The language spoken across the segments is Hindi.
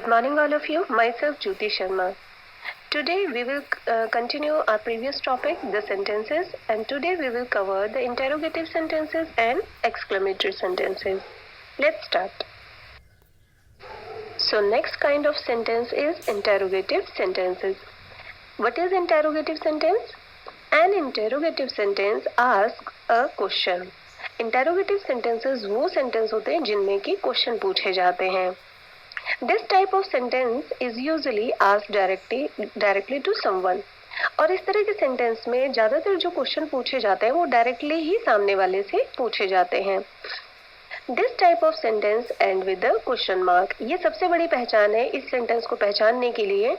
Good morning all of you, myself Jyoti Sharma. Today we will continue our previous topic, the sentences, and today we will cover the interrogative sentences and exclamatory sentences. Let's start. So next kind of sentence is interrogative sentences. What is interrogative sentence? An interrogative sentence asks a question. Interrogative sentences वो sentence होते हैं जिनमें कि question पूछे जाते हैं. This type of sentence is usually asked directly to someone. और इस तरह के सेंटेंस में ज़्यादातर जो क्वेश्चन पूछे जाते हैं वो डायरेक्टली ही सामने वाले से पूछे जाते हैं. This type of sentence and with the question mark. ये सबसे बड़ी पहचान है इस सेंटेंस को पहचानने के लिए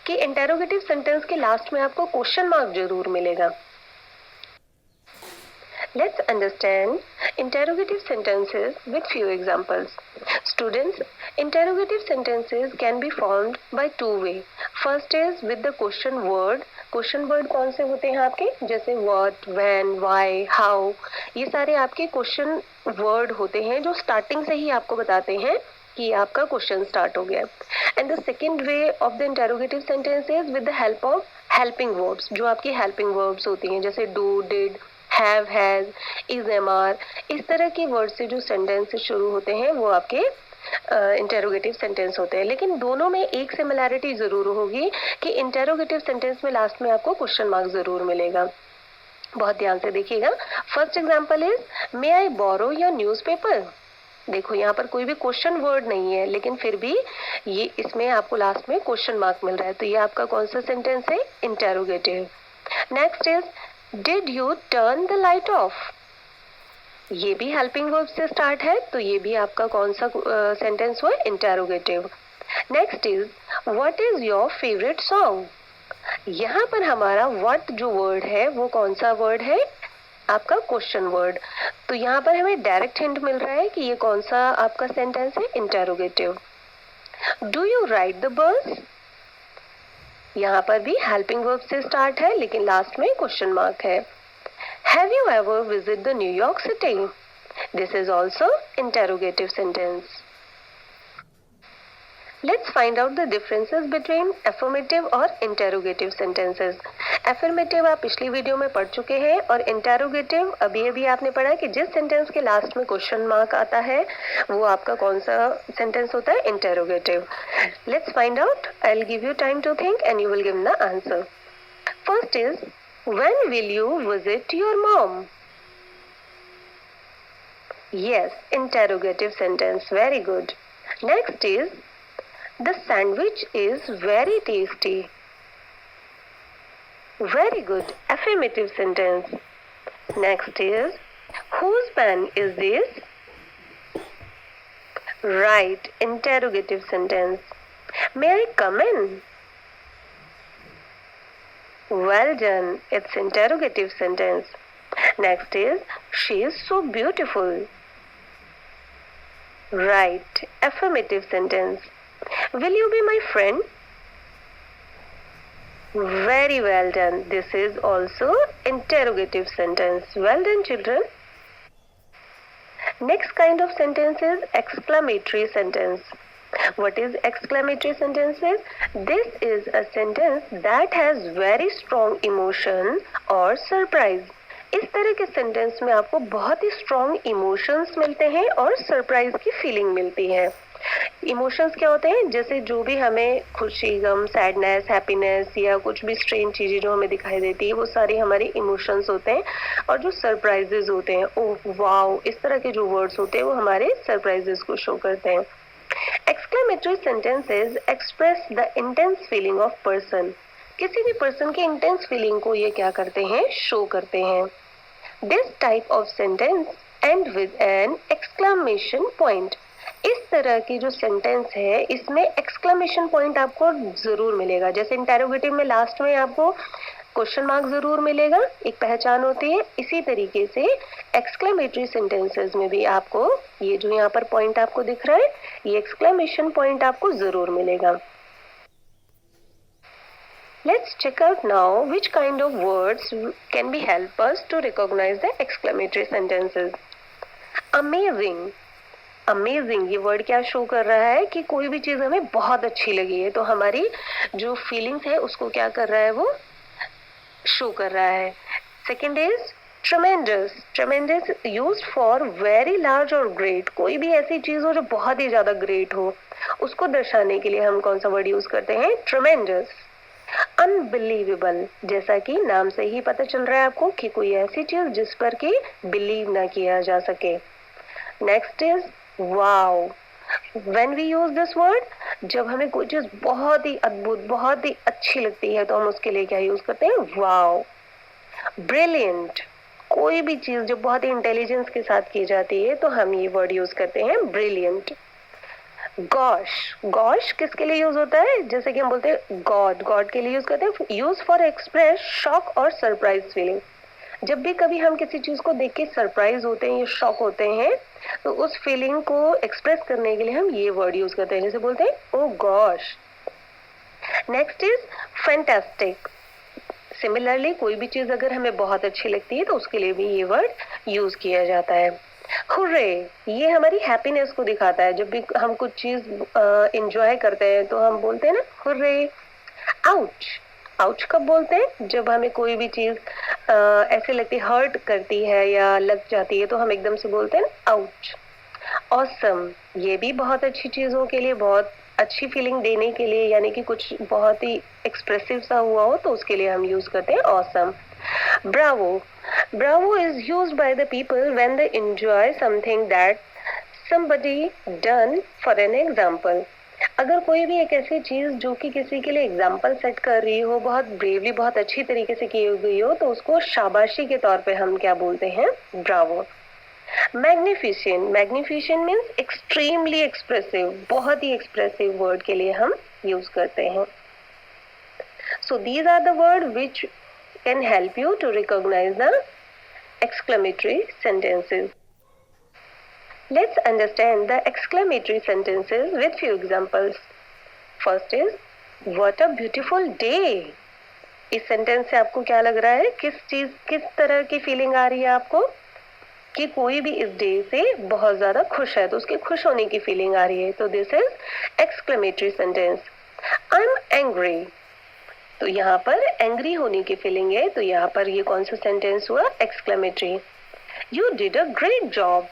कि इंटेरोगेटिव सेंटेंस के लास्ट में आपको क्वेश्चन मार्क जरूर मिलेगा. Let's understand interrogative sentences with few examples. Students, interrogative sentences can be formed by two ways. First is with the question word. Question word कौन से होते हैं आपके? जैसे what, when, why, how. ये सारे आपके question word होते हैं जो starting से ही आपको बताते हैं कि आपका क्वेश्चन स्टार्ट हो गया. And the second way of the interrogative sentence is with the help of helping verbs. जो आपकी हेल्पिंग वर्ब्स होती हैं जैसे do, did, have, has, is, am, are. इस तरह के वर्ड से जो सेंटेंस शुरू होते हैं वो आपके इंटेरोगेटिव सेंटेंस होते हैं. लेकिन दोनों में एक सिमिलैरिटी जरूर होगी कि इंटेरोगेटिव सेंटेंस में लास्ट में आपको क्वेश्चन मार्क जरूर मिलेगा. बहुत ध्यान से देखिएगा. First example is may I borrow your newspaper. देखो यहाँ पर कोई भी क्वेश्चन वर्ड नहीं है लेकिन फिर भी ये इसमें आपको लास्ट में क्वेश्चन मार्क मिल रहा है. तो ये आपका कौन सा सेंटेंस है? Interrogative. Next is did U turn the light of. ये भी हेल्पिंग वर्ब से स्टार्ट है तो ये भी आपका कौन सा सेंटेंस हुआ? Interrogative. Next is what is your favourite song. यहाँ पर हमारा व्हाट जो वर्ड है वो कौन सा वर्ड है? आपका क्वेश्चन वर्ड. तो यहाँ पर हमें डायरेक्ट हिंट मिल रहा है कि ये कौन सा आपका सेंटेंस है? Interrogative. Do you ride the bus. यहाँ पर भी हेल्पिंग वर्ब से स्टार्ट है लेकिन लास्ट में क्वेश्चन मार्क है. Have you ever visit the New York city. This is also interrogative sentence. Let's find out the differences between affirmative और interrogative sentences. Affirmative आप पिछली वीडियो में पढ़ चुके हैं और interrogative अभी आपने पढ़ा कि जिस सेंटेंस के लास्ट में क्वेश्चन मार्क आता है वो आपका कौन सा सेंटेंस होता है? interrogative. Let's find out. I'll give you time to think and you will give the answer. First is when will you visit your mom? Yes, interrogative sentence. Very good. Next is the sandwich is very tasty. Very good. Affirmative sentence. Next is whose pen is this? Right. Interrogative sentence. May I come in? Well done. It's interrogative sentence. Next is she is so beautiful. Right. Affirmative sentence. Will you be my friend? Very well done. This is also interrogative sentence. Well done, children. Next kind of sentence is exclamatory sentence. What is exclamatory sentences? This is a sentence that has very strong emotion or surprise. इस तरह के सेंटेंस में आपको बहुत ही स्ट्रॉन्ग इमोशंस मिलते हैं और सरप्राइज की फीलिंग मिलती है. इमोशंस क्या होते हैं? जैसे जो भी हमें खुशी, गम, सैडनेस, हैप्पीनेस या कुछ भी स्ट्रेंज चीज़ें जो हमें दिखाई देती है वो सारी हमारी इमोशंस होते हैं. और जो सरप्राइजेज होते हैं, ओह वाओ, इस तरह के जो वर्ड्स होते हैं वो हमारे सरप्राइजेज को शो करते हैं. Exclamatory sentences express the intense feeling of person. किसी भी पर्सन की इंटेंस फीलिंग को ये क्या करते हैं? शो करते हैं. This type of sentence and with an exclamation point. इस तरह की जो सेंटेंस है इसमें एक्सक्लेमेशन पॉइंट आपको जरूर मिलेगा. जैसे इंटेरोगेटिव में लास्ट में आपको क्वेश्चन मार्क जरूर मिलेगा, एक पहचान होती है. इसी तरीके से एक्सक्लेमेटरी सेंटेंसेस में भी आपको ये जो यहाँ पर पॉइंट आपको दिख रहा है ये एक्सक्लेमेशन पॉइंट आपको जरूर मिलेगा. Let's check out now which kind of words can be help us to recognize the exclamatory sentences. Amazing. Amazing, ये वर्ड क्या शो कर रहा है कि कोई भी चीज हमें बहुत अच्छी लगी है, तो हमारी जो फीलिंग्स है उसको क्या कर रहा है, वो शो कर रहा है. Second is ट्रेमेंडस. ट्रेमेंडस use for very large और ग्रेट. कोई भी ऐसी चीज हो जो बहुत ही ज्यादा ग्रेट हो, उसको दर्शाने के लिए हम कौन सा वर्ड यूज करते हैं, ट्रेमेंडस. अनबिलीवेबल, जैसा कि नाम से ही पता चल रहा है आपको कि कोई ऐसी चीज जिस पर कि बिलीव ना किया जा सके. Next is wow. When we use this word, जब हमें कोई चीज बहुत ही अद्भुत, बहुत ही अच्छी लगती है, तो हम उसके लिए क्या यूज करते हैं, वाओ. ब्रिलियंट, कोई भी चीज जो बहुत ही इंटेलिजेंस के साथ की जाती है, तो हम ये वर्ड यूज करते हैं ब्रिलियंट. गॉश. गॉश किसके लिए यूज होता है, जैसे कि हम बोलते हैं गॉड, गॉड के लिए यूज करते हैं. यूज फॉर एक्सप्रेस शॉक और सरप्राइज फीलिंग. जब भी कभी हम किसी चीज को देख के सरप्राइज होते हैं या शॉक होते हैं, तो उस फीलिंग को एक्सप्रेस करने के लिए हम ये वर्ड यूज करते हैं, जैसे बोलते हैं oh gosh. Next is fantastic. Similarly कोई भी चीज अगर हमें बहुत अच्छी लगती है, तो उसके लिए भी ये वर्ड यूज किया जाता है. हुर्रे, ये हमारी हैप्पीनेस को दिखाता है. जब भी हम कुछ चीज एंजॉय करते हैं, तो हम बोलते हैं ना हुर्रे. आउच. आउच कब बोलते हैं, जब हमें कोई भी चीज ऐसे लगती, हर्ट करती है या लग जाती है, तो हम एकदम से बोलते हैं आउच. ऑसम, ये भी बहुत अच्छी चीजों के लिए, बहुत अच्छी फीलिंग देने के लिए, यानी कि कुछ बहुत ही एक्सप्रेसिव सा हुआ हो, तो उसके लिए हम यूज करते हैं awesome. Bravo. Bravo is used by the people when they enjoy something that somebody done for an example. अगर कोई भी एक ऐसी चीज जो कि किसी के लिए एग्जाम्पल सेट कर रही हो, बहुत ब्रेवली, बहुत अच्छी तरीके से की गई हो, तो उसको शाबाशी के तौर पे हम क्या बोलते हैं, Bravo. Magnificent. Magnificent means extremely expressive, बहुत ही एक्सप्रेसिव वर्ड के लिए हम यूज करते हैं. So these are the word which can help you to recognise the exclamatory sentences. Let's understand the exclamatory sentences with few examples. First is, what a beautiful day. इस सेंटेंस से आपको क्या लग रहा है, किस तरह की फीलिंग आ रही है आपको, कि कोई भी इस डे से बहुत ज्यादा खुश है, तो उसके खुश होने की फीलिंग आ रही है, तो this is exclamatory sentence. I am angry. तो यहाँ पर एंग्री होने की फीलिंग है, तो यहाँ पर ये कौन सा सेंटेंस हुआ, exclamatory. You did a great job.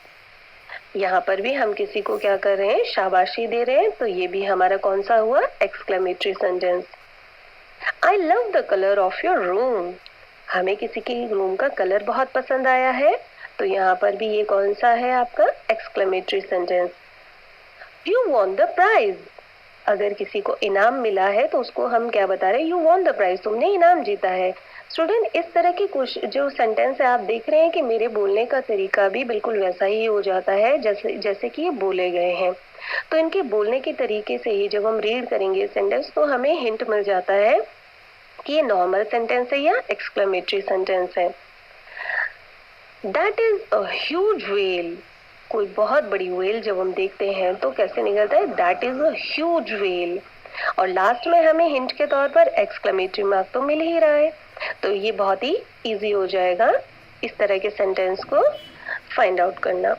यहाँ पर भी हम किसी को क्या कर रहे हैं, शाबाशी दे रहे हैं, तो ये भी हमारा कौन सा हुआ, exclamatory sentence. I love the colour of your room. हमें किसी के रूम का कलर बहुत पसंद आया है, तो यहाँ पर भी ये कौन सा है आपका, exclamatory sentence. You won the prize. अगर किसी को इनाम मिला है, तो उसको हम क्या बता रहे हैं, यू वॉन द प्राइज, तुमने इनाम जीता है. स्टूडेंट, इस तरह की कुछ जो सेंटेंस है, आप देख रहे हैं कि मेरे बोलने का तरीका भी बिल्कुल वैसा ही हो जाता है जैसे कि ये बोले गए हैं. तो इनके बोलने के तरीके से ही जब हम रीड करेंगे सेंटेंस, तो हमें हिंट मिल जाता है कि ये नॉर्मल सेंटेंस है या एक्सक्लेमेटरी सेंटेंस है. That is a huge whale. कोई बहुत बड़ी व्हेल जब हम देखते हैं, तो कैसे निकलता है, that is a huge whale. और लास्ट में हमें हिंट के तौर पर एक्सक्लेमेटरी मार्क तो मिल ही रहा है, तो ये बहुत ही इजी हो जाएगा इस तरह के सेंटेंस को फाइंड आउट करना.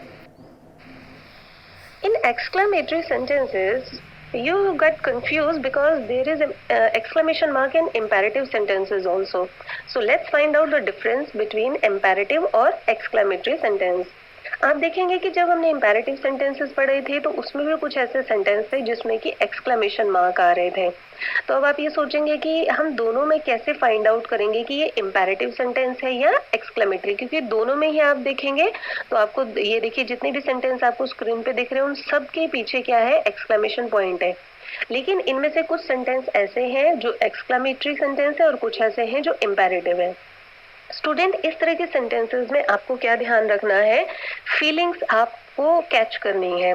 In exclamatory sentences you get confused because there is an exclamation mark in imperative sentences also. So let's find out the difference between imperative और exclamatory sentence. आप देखेंगे कि जब हमने imperative sentences पढ़े थे, तो उसमें भी कुछ ऐसे सेंटेंस थे जिसमें कि exclamation mark आ रहे थे. तो अब आप ये सोचेंगे कि हम दोनों में कैसे फाइंड आउट करेंगे कि ये imperative sentence है या exclamatory, क्योंकि दोनों में ही आप देखेंगे तो आपको ये देखिए, जितने भी सेंटेंस आपको स्क्रीन पे दिख रहे हैं, उन सब के पीछे क्या है, एक्सक्लेमेशन पॉइंट है. लेकिन इनमें से कुछ सेंटेंस ऐसे हैं जो एक्सक्लेमेटरी सेंटेंस है और कुछ ऐसे हैं जो इम्पेरेटिव है. स्टूडेंट, इस तरह के सेंटेंसेस में आपको क्या ध्यान रखना है, फीलिंग्स आपको कैच करनी है.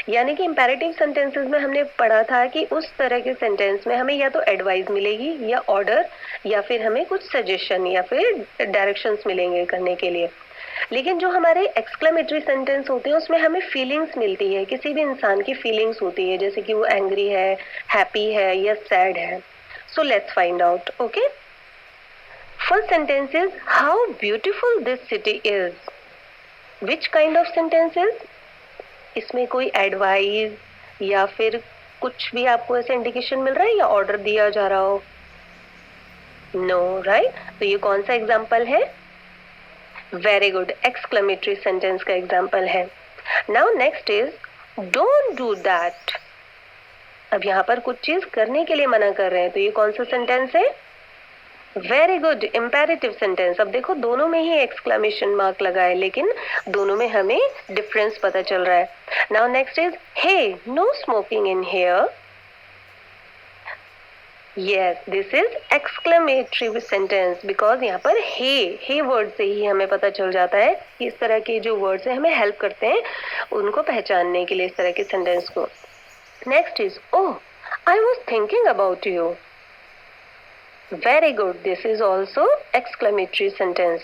यानी कि इम्पेरेटिव सेंटेंसेस में हमने पढ़ा था कि उस तरह के सेंटेंस में हमें या तो एडवाइस मिलेगी या ऑर्डर, या फिर हमें कुछ सजेशन या फिर डायरेक्शंस मिलेंगे करने के लिए. लेकिन जो हमारे एक्सक्लेमेटरी सेंटेंस होते हैं, उसमें हमें फीलिंग्स मिलती है, किसी भी इंसान की फीलिंग्स होती है, जैसे कि वो एंग्री है, हैप्पी है या सैड है. So let's find out. Okay, first sentence is how beautiful this city is. Which kind of sentence is, इसमें कोई एडवाइस या फिर कुछ भी आपको ऐसे इंडिकेशन मिल रहा है या ऑर्डर दिया जा रहा हो? No, right? तो ये कौन सा एग्जाम्पल है? वेरी गुड, एक्सक्लेमेटरी सेंटेंस का एग्जाम्पल है. Now next is don't do that. अब यहाँ पर कुछ चीज करने के लिए मना कर रहे हैं, तो ये कौन सा सेंटेंस है? Very good, imperative sentence. अब देखो दोनों में ही एक्सक्लेमेशन मार्क लगा है, लेकिन दोनों में हमें डिफरेंस पता चल रहा है. Now next is hey, no smoking in here. Yes, this is exclamatory sentence because यहाँ पर हे वर्ड से ही हमें पता चल जाता है कि इस तरह के जो वर्ड्स हैं हमें हेल्प करते हैं उनको पहचानने के लिए इस तरह के सेंटेंस को. Next is oh, I was thinking about you. Very good, this is also exclamatory sentence.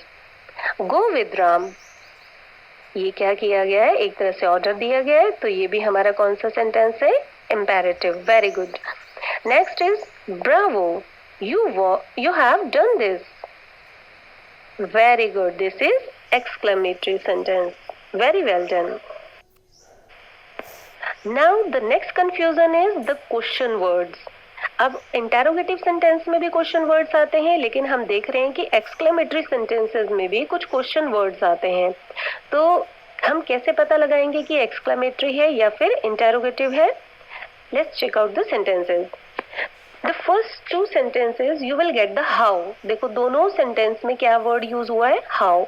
Go with Ram. ये क्या किया गया है? एक तरह से ऑर्डर दिया गया है, तो ये भी हमारा कौन सा सेंटेंस है? Imperative. Very good. Next is bravo, you have done this. Very good, this is exclamatory sentence. Very well done. Now the next confusion is the question words. अब interrogative sentence में भी question words आते हैं, लेकिन हम देख रहे हैं कि exclamatory sentences में भी कुछ question words आते हैं. तो हम कैसे पता लगाएंगे कि exclamatory है या फिर interrogative है? Let's check out the sentences. The first two sentences you will get the how. देखो दोनों सेंटेंस में क्या वर्ड यूज हुआ है? how.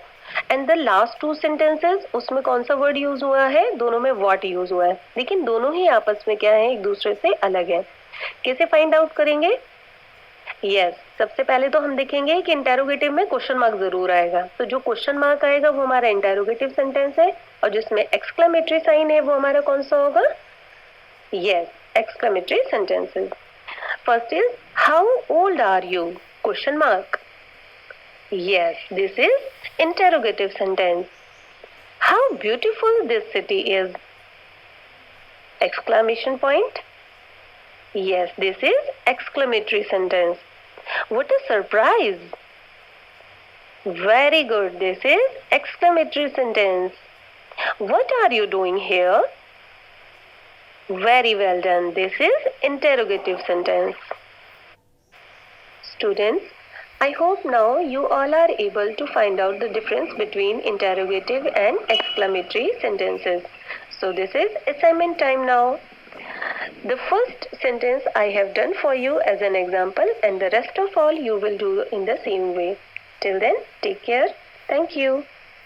And the last two sentences उसमें कौन सा वर्ड यूज हुआ है? दोनों में what यूज हुआ है. लेकिन दोनों ही आपस में क्या है? एक दूसरे से अलग है. कैसे फाइंड आउट करेंगे? यस, सबसे पहले तो हम देखेंगे कि इंटेरोगेटिव में क्वेश्चन मार्क जरूर आएगा. तो जो क्वेश्चन मार्क आएगा वो हमारा इंटेरोगेटिव सेंटेंस है, और जिसमें एक्सक्लेमेटरी साइन है वो हमारा कौन सा होगा? Yes, exclamatory sentences. First is how old are you? Question mark. Yes, this is interrogative sentence. How beautiful this city is? Exclamation point. Yes, this is exclamatory sentence. What a surprise! Very good, this is exclamatory sentence. What are you doing here? Very well done. This is interrogative sentence. Students, I hope now you all are able to find out the difference between interrogative and exclamatory sentences. So this is assignment time now. The first sentence I have done for you as an example, and the rest of all you will do in the same way. Till then, take care. Thank you.